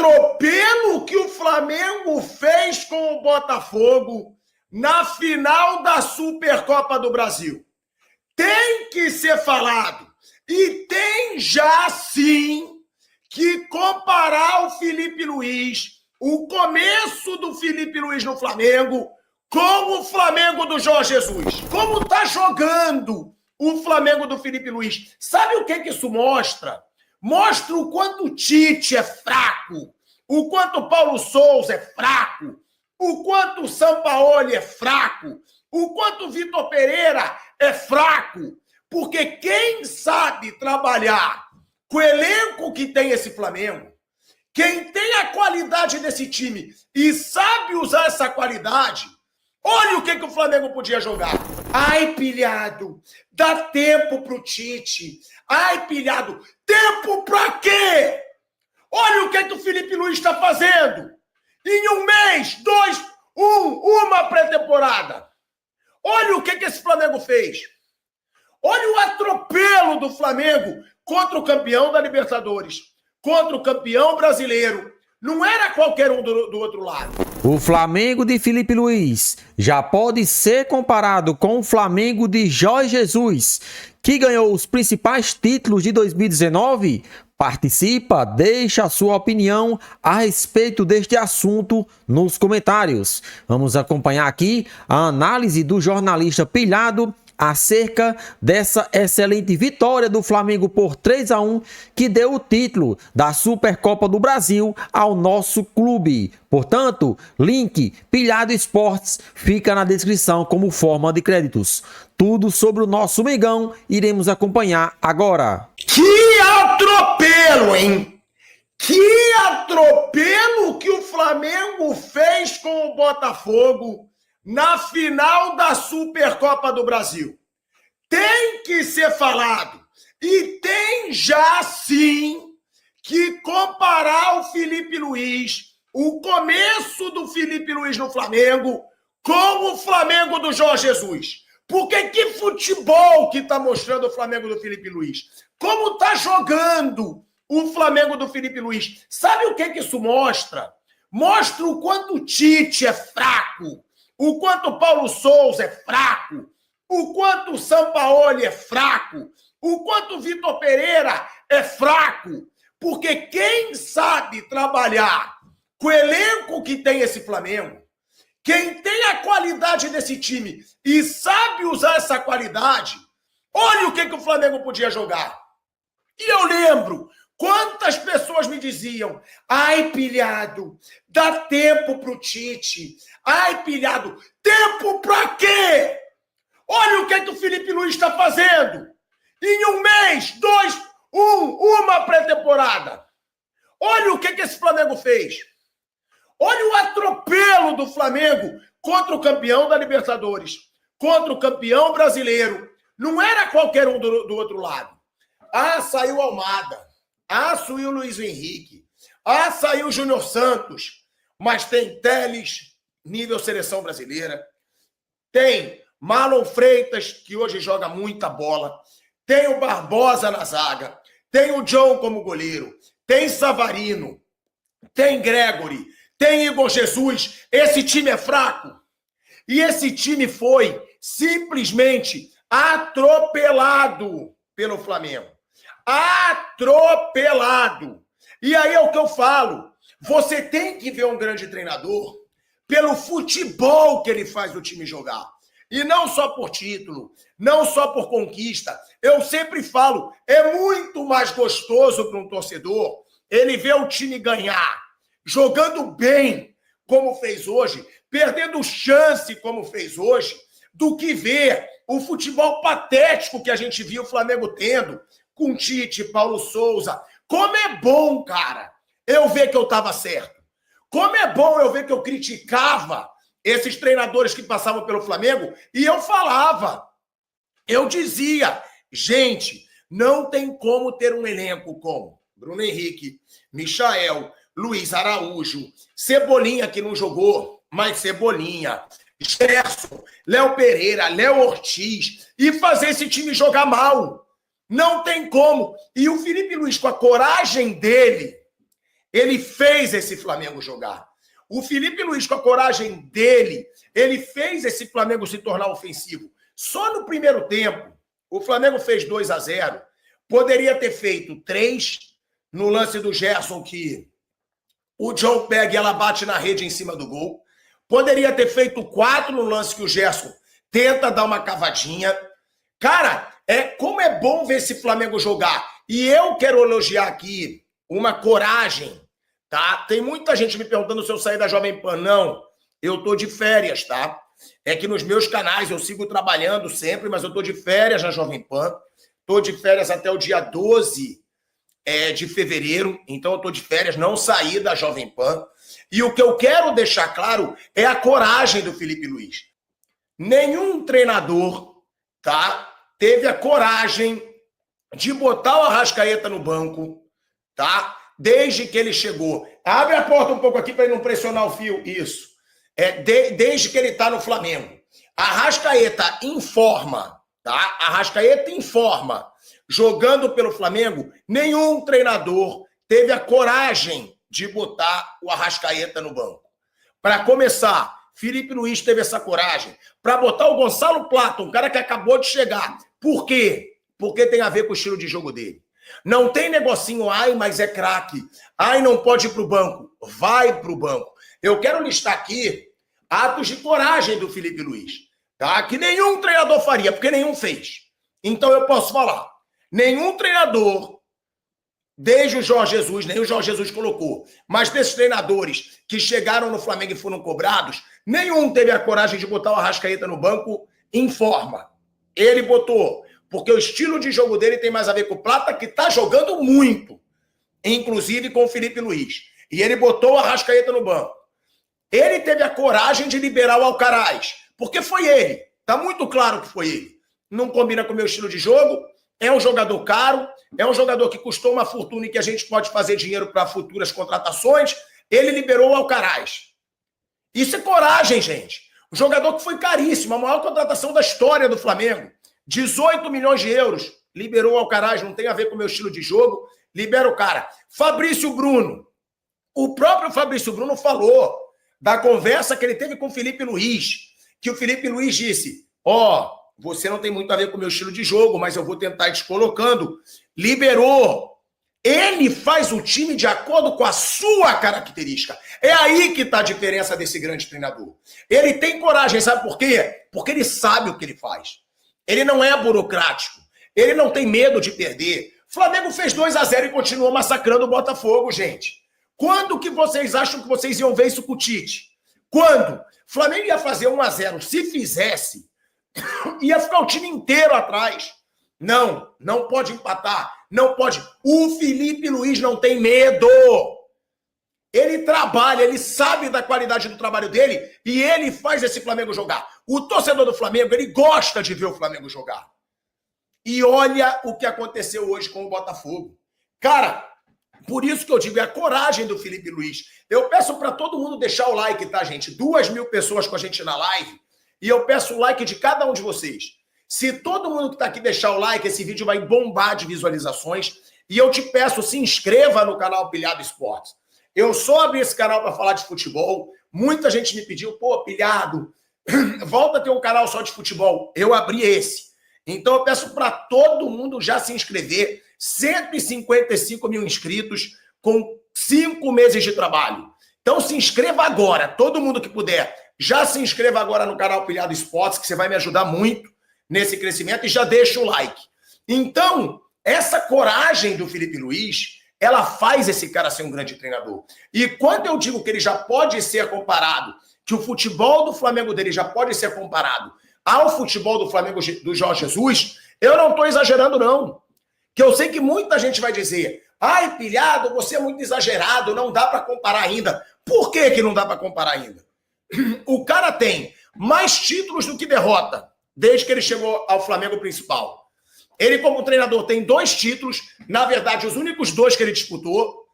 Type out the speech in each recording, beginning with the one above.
atropelo que o Flamengo fez com o Botafogo na final da Supercopa do Brasil tem que ser falado. E tem já, sim, que comparar o Felipe Luiz, o começo do Felipe Luiz no Flamengo, com o Flamengo do Jorge Jesus. Como tá jogando o Flamengo do Felipe Luiz. Sabe o que isso mostra? Mostra o quanto o Tite é fraco, o quanto o Paulo Souza é fraco, o quanto o Sampaoli é fraco, o quanto o Vitor Pereira é fraco. Porque quem sabe trabalhar com o elenco que tem esse Flamengo, quem tem a qualidade desse time e sabe usar essa qualidade, olha o que o Flamengo podia jogar. Ai, pilhado, dá tempo pro Tite. Ai, pilhado, tempo pra quê? Olha o que o Felipe Luiz está fazendo. Em um mês, dois, uma pré-temporada. Olha o que esse Flamengo fez. Olha o atropelo do Flamengo contra o campeão da Libertadores, contra o campeão brasileiro. Não era qualquer um do outro lado. O Flamengo de Felipe Luiz já pode ser comparado com o Flamengo de Jorge Jesus, que ganhou os principais títulos de 2019? Participa, deixa a sua opinião a respeito deste assunto nos comentários. Vamos acompanhar aqui a análise do jornalista Pilhado acerca dessa excelente vitória do Flamengo por 3-1, que deu o título da Supercopa do Brasil ao nosso clube. Portanto, link Pilhado Esportes fica na descrição como forma de créditos. Tudo sobre o nosso Mengão iremos acompanhar agora. Que atropelo, hein? Que atropelo que o Flamengo fez com o Botafogo na final da Supercopa do Brasil. Tem que ser falado. E tem já, sim, que comparar o Felipe Luiz, o começo do Felipe Luiz no Flamengo, com o Flamengo do Jorge Jesus. Porque que futebol que tá mostrando o Flamengo do Felipe Luiz? Como tá jogando o Flamengo do Felipe Luiz? Sabe o que isso mostra? Mostra o quanto o Tite é fraco, o quanto o Paulo Souza é fraco, o quanto o Sampaoli é fraco, o quanto o Vitor Pereira é fraco. Porque quem sabe trabalhar com o elenco que tem esse Flamengo, quem tem a qualidade desse time e sabe usar essa qualidade, olha o que o Flamengo podia jogar. E eu lembro quantas pessoas me diziam: ai, pilhado, dá tempo pro Tite. Ai, pilhado, tempo pra quê? Olha o que o Felipe Luiz está fazendo. Em um mês, dois, uma pré-temporada. Olha o que esse Flamengo fez. Olha o atropelo do Flamengo contra o campeão da Libertadores, contra o campeão brasileiro. Não era qualquer um do outro lado. Ah, saiu Almada. Ah, saiu o Luiz Henrique. Ah, saiu o Júnior Santos. Mas tem Telles, nível seleção brasileira. Tem Marlon Freitas, que hoje joga muita bola. Tem o Barbosa na zaga. Tem o John como goleiro. Tem Savarino. Tem Gregory. Tem Igor Jesus. Esse time é fraco. E esse time foi simplesmente atropelado pelo Flamengo. Atropelado. E aí é o que eu falo. Você tem que ver um grande treinador pelo futebol que ele faz o time jogar. E não só por título, não só por conquista. Eu sempre falo, é muito mais gostoso para um torcedor ele ver o time ganhar, jogando bem, como fez hoje, perdendo chance, como fez hoje, do que ver o futebol patético que a gente viu o Flamengo tendo, com Tite, Paulo Souza. Como é bom, cara, eu ver que eu estava certo. Como é bom eu ver que eu criticava esses treinadores que passavam pelo Flamengo e eu falava, eu dizia, gente, não tem como ter um elenco com Bruno Henrique, Michael, Luiz Araújo, Cebolinha, que não jogou, mas Cebolinha, Gerson, Léo Pereira, Léo Ortiz, e fazer esse time jogar mal. Não tem como. E o Felipe Luiz, com a coragem dele, Ele fez esse Flamengo jogar. O Felipe Luiz, com a coragem dele, ele fez esse Flamengo se tornar ofensivo. Só no primeiro tempo, o Flamengo fez 2-0. Poderia ter feito 3 no lance do Gerson, que o John pega e ela bate na rede em cima do gol. Poderia ter feito 4 no lance que o Gerson tenta dar uma cavadinha. Cara, como é bom ver esse Flamengo jogar. E eu quero elogiar aqui uma coragem, tá? Tem muita gente me perguntando se eu saí da Jovem Pan. Não, eu tô de férias, tá? É que nos meus canais eu sigo trabalhando sempre, mas eu tô de férias na Jovem Pan. Tô de férias até o dia 12 de fevereiro. Então eu tô de férias, não saí da Jovem Pan. E o que eu quero deixar claro é a coragem do Felipe Luiz. Nenhum treinador, tá, teve a coragem de botar o Arrascaeta no banco, tá? Desde que ele chegou. Abre a porta um pouco aqui para ele não pressionar o fio. Isso. Desde que ele tá no Flamengo. Arrascaeta informa, tá? Arrascaeta informa. Jogando pelo Flamengo, nenhum treinador teve a coragem de botar o Arrascaeta no banco. Para começar, Felipe Luiz teve essa coragem. Para botar o Gonçalo Plata, um cara que acabou de chegar. Por quê? Porque tem a ver com o estilo de jogo dele. Não tem negocinho, ai, mas é craque. Ai, não pode ir pro banco. Vai pro banco. Eu quero listar aqui atos de coragem do Felipe Luiz, tá? Que nenhum treinador faria, porque nenhum fez. Então eu posso falar. Nenhum treinador, desde o Jorge Jesus, nem o Jorge Jesus colocou, mas desses treinadores que chegaram no Flamengo e foram cobrados, nenhum teve a coragem de botar o Arrascaeta no banco em forma. Ele botou, porque o estilo de jogo dele tem mais a ver com o Plata, que tá jogando muito, inclusive com o Felipe Luiz. E ele botou o Arrascaeta no banco. Ele teve a coragem de liberar o Alcaraz, porque foi ele. Tá muito claro que foi ele. Não combina com o meu estilo de jogo, é um jogador caro, é um jogador que custou uma fortuna e que a gente pode fazer dinheiro para futuras contratações. Ele liberou o Alcaraz. Isso é coragem, gente. Um jogador que foi caríssimo, a maior contratação da história do Flamengo. 18 milhões de euros. Liberou o Alcaraz, não tem a ver com o meu estilo de jogo. Libera o cara. Fabrício Bruno. O próprio Fabrício Bruno falou da conversa que ele teve com o Felipe Luiz. Que o Felipe Luiz disse, você não tem muito a ver com o meu estilo de jogo, mas eu vou tentar ir te colocando. Liberou. Ele faz o time de acordo com a sua característica. É aí que está a diferença desse grande treinador. Ele tem coragem, sabe por quê? Porque ele sabe o que ele faz. Ele não é burocrático. Ele não tem medo de perder. Flamengo fez 2-0 e continuou massacrando o Botafogo, gente. Quando que vocês acham que vocês iam ver isso com o Tite? Quando? Flamengo ia fazer 1-0. Se fizesse, ia ficar o time inteiro atrás. Não, não pode empatar. Não pode. O Felipe Luiz não tem medo. Ele trabalha, ele sabe da qualidade do trabalho dele e ele faz esse Flamengo jogar. O torcedor do Flamengo, ele gosta de ver o Flamengo jogar. E olha o que aconteceu hoje com o Botafogo. Cara, por isso que eu digo, é a coragem do Felipe Luiz. Eu peço para todo mundo deixar o like, tá, gente? 2.000 pessoas com a gente na live. E eu peço o like de cada um de vocês. Se todo mundo que está aqui deixar o like, esse vídeo vai bombar de visualizações. E eu te peço, se inscreva no canal Pilhado Esportes. Eu só abri esse canal para falar de futebol. Muita gente me pediu, Pilhado, volta a ter um canal só de futebol. Eu abri esse. Então eu peço para todo mundo já se inscrever. 155 mil inscritos com 5 meses de trabalho. Então se inscreva agora, todo mundo que puder. Já se inscreva agora no canal Pilhado Esportes, que você vai me ajudar muito nesse crescimento, e já deixa o like. Então, essa coragem do Felipe Luiz, ela faz esse cara ser um grande treinador. E quando eu digo que ele já pode ser comparado, que o futebol do Flamengo dele já pode ser comparado ao futebol do Flamengo do Jorge Jesus, eu não estou exagerando, não. Que eu sei que muita gente vai dizer, ai, Pilhado, você é muito exagerado, não dá para comparar ainda. Por que não dá para comparar ainda? O cara tem mais títulos do que derrota, desde que ele chegou ao Flamengo principal. Ele, como treinador, tem 2 títulos, na verdade, os únicos 2 que ele disputou,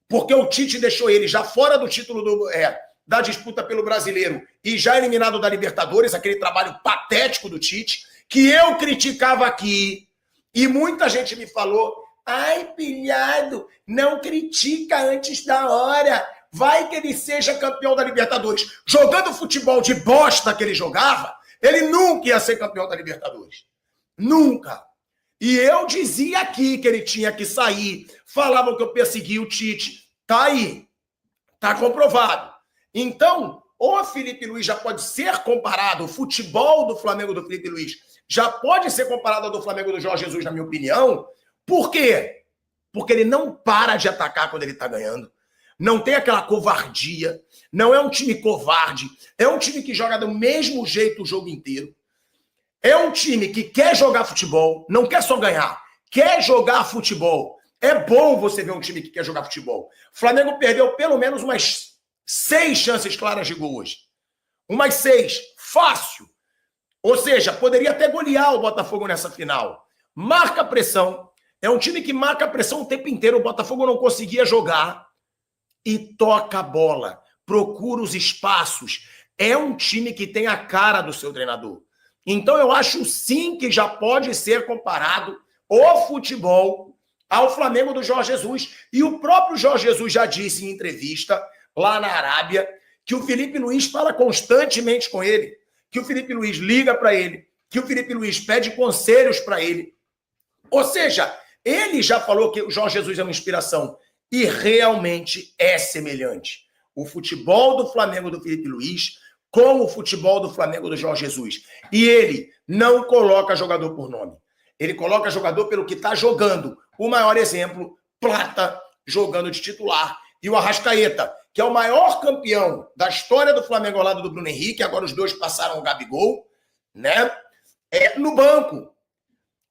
porque o Tite deixou ele já fora do título da disputa pelo Brasileiro e já eliminado da Libertadores, aquele trabalho patético do Tite, que eu criticava aqui, e muita gente me falou, Ai, pilhado, não critica antes da hora. Vai que ele seja campeão da Libertadores. Jogando o futebol de bosta que ele jogava, ele nunca ia ser campeão da Libertadores. Nunca. E eu dizia aqui que ele tinha que sair. Falavam que eu persegui o Tite. Tá aí. Tá comprovado. Então, o Felipe Luiz já pode ser comparado, o futebol do Flamengo do Felipe Luiz já pode ser comparado ao do Flamengo do Jorge Jesus, na minha opinião. Por quê? Porque ele não para de atacar quando ele tá ganhando. Não tem aquela covardia. Não é um time covarde. É um time que joga do mesmo jeito o jogo inteiro. É um time que quer jogar futebol, não quer só ganhar, quer jogar futebol. É bom você ver um time que quer jogar futebol. O Flamengo perdeu pelo menos umas 6 chances claras de gol hoje. Umas 6. Fácil. Ou seja, poderia até golear o Botafogo nessa final. Marca a pressão. É um time que marca a pressão o tempo inteiro. O Botafogo não conseguia jogar. E toca a bola. Procura os espaços. É um time que tem a cara do seu treinador. Então eu acho sim que já pode ser comparado o futebol ao Flamengo do Jorge Jesus. E o próprio Jorge Jesus já disse em entrevista lá na Arábia que o Felipe Luiz fala constantemente com ele, que o Felipe Luiz liga para ele, que o Felipe Luiz pede conselhos para ele. Ou seja, ele já falou que o Jorge Jesus é uma inspiração e realmente é semelhante. O futebol do Flamengo do Felipe Luiz com o futebol do Flamengo do Jorge Jesus. E ele não coloca jogador por nome. Ele coloca jogador pelo que está jogando. O maior exemplo, Plata, jogando de titular. E o Arrascaeta, que é o maior campeão da história do Flamengo ao lado do Bruno Henrique, agora os dois passaram o Gabigol, né? No banco.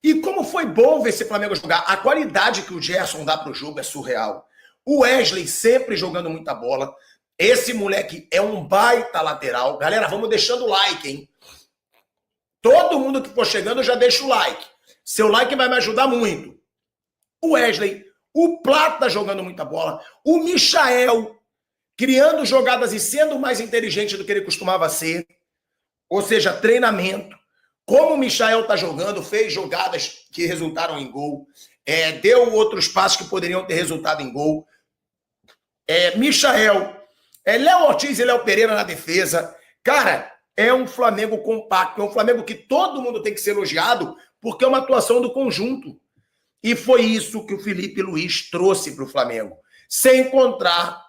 E como foi bom ver esse Flamengo jogar. A qualidade que o Gerson dá para o jogo é surreal. O Wesley sempre jogando muita bola. Esse moleque é um baita lateral. Galera, vamos deixando o like, hein? Todo mundo que for chegando já deixa o like. Seu like vai me ajudar muito. O Wesley, o Plata jogando muita bola, o Michael criando jogadas e sendo mais inteligente do que ele costumava ser. Ou seja, treinamento. Como o Michael tá jogando, fez jogadas que resultaram em gol. Deu outros passos que poderiam ter resultado em gol. Michael... Léo Ortiz e Léo Pereira na defesa. Cara, é um Flamengo compacto. É um Flamengo que todo mundo tem que ser elogiado porque é uma atuação do conjunto. E foi isso que o Felipe Luiz trouxe para o Flamengo. Sem contar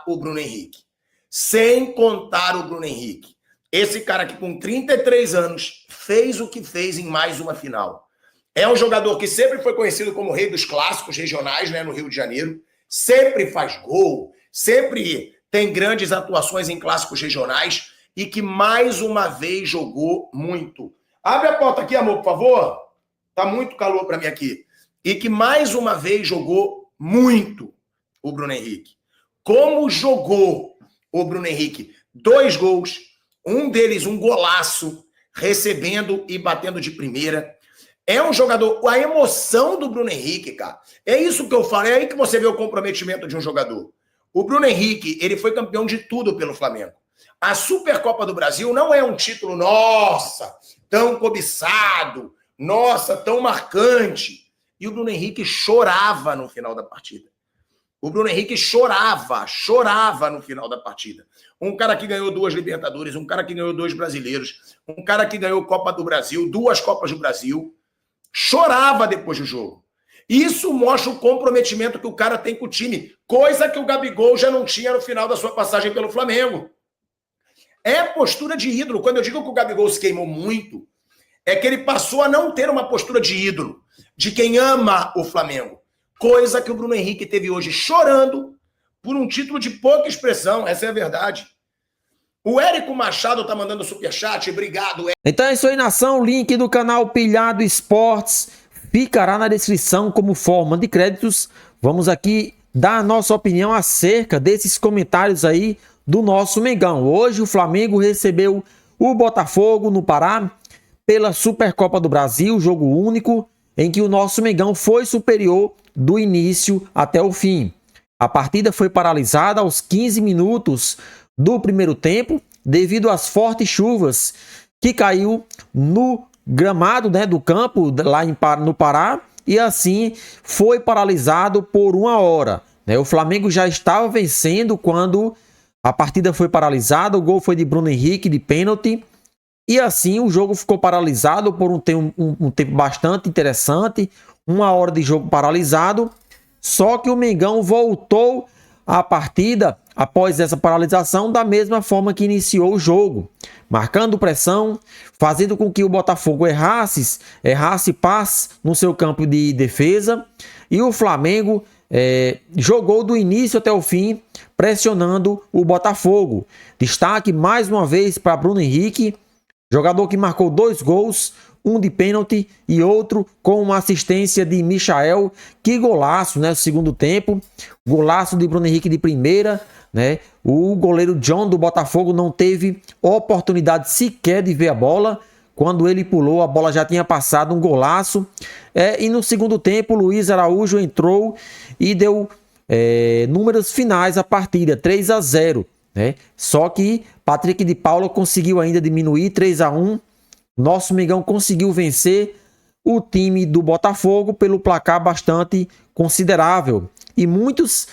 o Bruno Henrique. Sem contar o Bruno Henrique. Esse cara que com 33 anos fez o que fez em mais uma final. É um jogador que sempre foi conhecido como rei dos clássicos regionais, né, no Rio de Janeiro. Sempre faz gol. Sempre tem grandes atuações em clássicos regionais e que mais uma vez jogou muito. Abre a porta aqui, amor, por favor. Tá muito calor para mim aqui. E que mais uma vez jogou muito o Bruno Henrique. Como jogou o Bruno Henrique? 2 gols, um deles um golaço, recebendo e batendo de primeira. É um jogador... A emoção do Bruno Henrique, cara, é isso que eu falo. É aí que você vê o comprometimento de um jogador. O Bruno Henrique, ele foi campeão de tudo pelo Flamengo. A Supercopa do Brasil não é um título, nossa, tão cobiçado, nossa, tão marcante. E o Bruno Henrique chorava no final da partida. O Bruno Henrique chorava no final da partida. Um cara que ganhou 2 Libertadores, um cara que ganhou 2 brasileiros, um cara que ganhou Copa do Brasil, 2 Copas do Brasil, chorava depois do jogo. Isso mostra o comprometimento que o cara tem com o time, coisa que o Gabigol já não tinha no final da sua passagem pelo Flamengo. É postura de ídolo. Quando eu digo que o Gabigol se queimou muito, é que ele passou a não ter uma postura de ídolo, de quem ama o Flamengo. Coisa que o Bruno Henrique teve hoje chorando por um título de pouca expressão, essa é a verdade. O Érico Machado tá mandando superchat, obrigado. Então é isso aí, nação, o link do canal Pilhado Esportes ficará na descrição como forma de créditos. Vamos aqui dar a nossa opinião acerca desses comentários aí do nosso Mengão. Hoje o Flamengo recebeu o Botafogo no Pará pela Supercopa do Brasil, jogo único, em que o nosso Mengão foi superior do início até o fim. A partida foi paralisada aos 15 minutos do primeiro tempo, devido às fortes chuvas que caiu no gramado, né, do campo lá no Pará, e assim foi paralisado por 1 hora. O Flamengo já estava vencendo quando a partida foi paralisada, o gol foi de Bruno Henrique de pênalti, e assim o jogo ficou paralisado por um tempo bastante interessante, 1 hora de jogo paralisado, só que o Mengão voltou à partida após essa paralisação da mesma forma que iniciou o jogo, marcando pressão, fazendo com que o Botafogo errasse passe no seu campo de defesa, e o Flamengo jogou do início até o fim, pressionando o Botafogo. Destaque mais uma vez para Bruno Henrique, jogador que marcou 2 gols, um de pênalti e outro com uma assistência de Michael. Que golaço, né? No segundo tempo, golaço de Bruno Henrique de primeira, né? O goleiro John do Botafogo não teve oportunidade sequer de ver a bola. Quando ele pulou, a bola já tinha passado, um golaço. E no segundo tempo, Luiz Araújo entrou e deu números finais à partida, 3-0. Né? Só que Patrick de Paula conseguiu ainda diminuir, 3-1. Nosso Mengão conseguiu vencer o time do Botafogo pelo placar bastante considerável. E muitos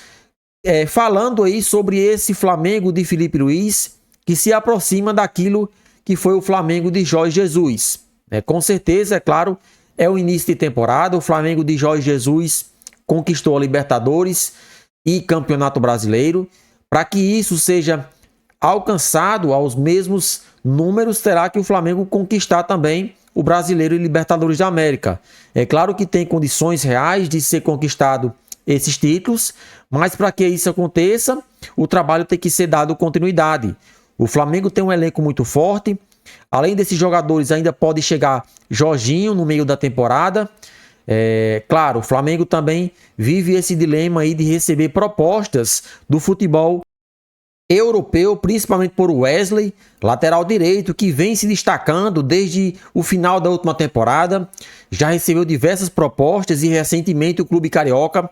falando aí sobre esse Flamengo de Filipe Luiz, que se aproxima daquilo que foi o Flamengo de Jorge Jesus. Com certeza, é claro, é o início de temporada. O Flamengo de Jorge Jesus conquistou a Libertadores e Campeonato Brasileiro. Para que isso seja alcançado aos mesmos números, terá que o Flamengo conquistar também o Brasileiro e Libertadores da América. É claro que tem condições reais de ser conquistado esses títulos, mas para que isso aconteça, o trabalho tem que ser dado continuidade. O Flamengo tem um elenco muito forte. Além desses jogadores, ainda pode chegar Jorginho no meio da temporada. Claro, o Flamengo também vive esse dilema aí de receber propostas do futebol europeu, principalmente por Wesley, lateral direito, que vem se destacando desde o final da última temporada. Já recebeu diversas propostas e recentemente o clube carioca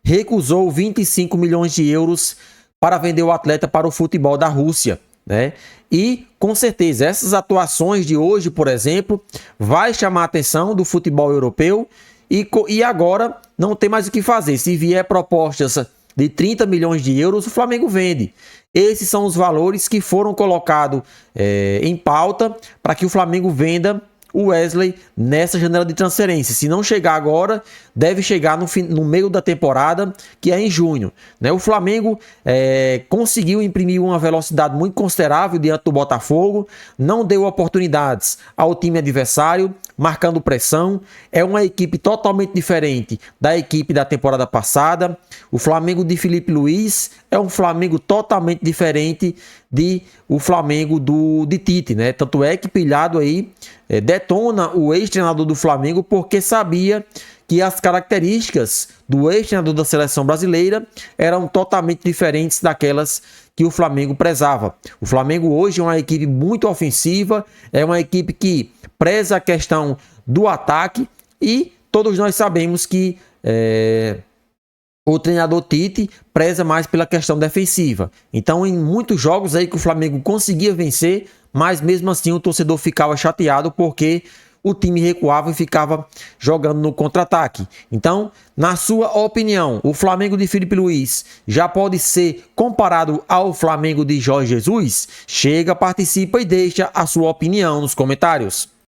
recusou 25 milhões de euros para vender o atleta para o futebol da Rússia. Né? E com certeza essas atuações de hoje, por exemplo, vai chamar a atenção do futebol europeu e agora não tem mais o que fazer. Se vier propostas de 30 milhões de euros, o Flamengo vende. Esses são os valores que foram colocados em pauta para que o Flamengo venda o Wesley nessa janela de transferência. Se não chegar agora, deve chegar no meio da temporada, que é em junho. Né? O Flamengo conseguiu imprimir uma velocidade muito considerável diante do Botafogo, não deu oportunidades ao time adversário, marcando pressão. É uma equipe totalmente diferente da equipe da temporada passada. O Flamengo de Filipe Luiz é um Flamengo totalmente diferente o Flamengo de Tite, né? Tanto é que Pilhado aí detona o ex-treinador do Flamengo porque sabia que as características do ex-treinador da seleção brasileira eram totalmente diferentes daquelas que o Flamengo prezava. O Flamengo hoje é uma equipe muito ofensiva, é uma equipe que preza a questão do ataque e todos nós sabemos que o treinador Tite preza mais pela questão defensiva. Então, em muitos jogos aí que o Flamengo conseguia vencer, mas mesmo assim o torcedor ficava chateado porque o time recuava e ficava jogando no contra-ataque. Então, na sua opinião, o Flamengo de Filipe Luiz já pode ser comparado ao Flamengo de Jorge Jesus? Chega, participa e deixa a sua opinião nos comentários.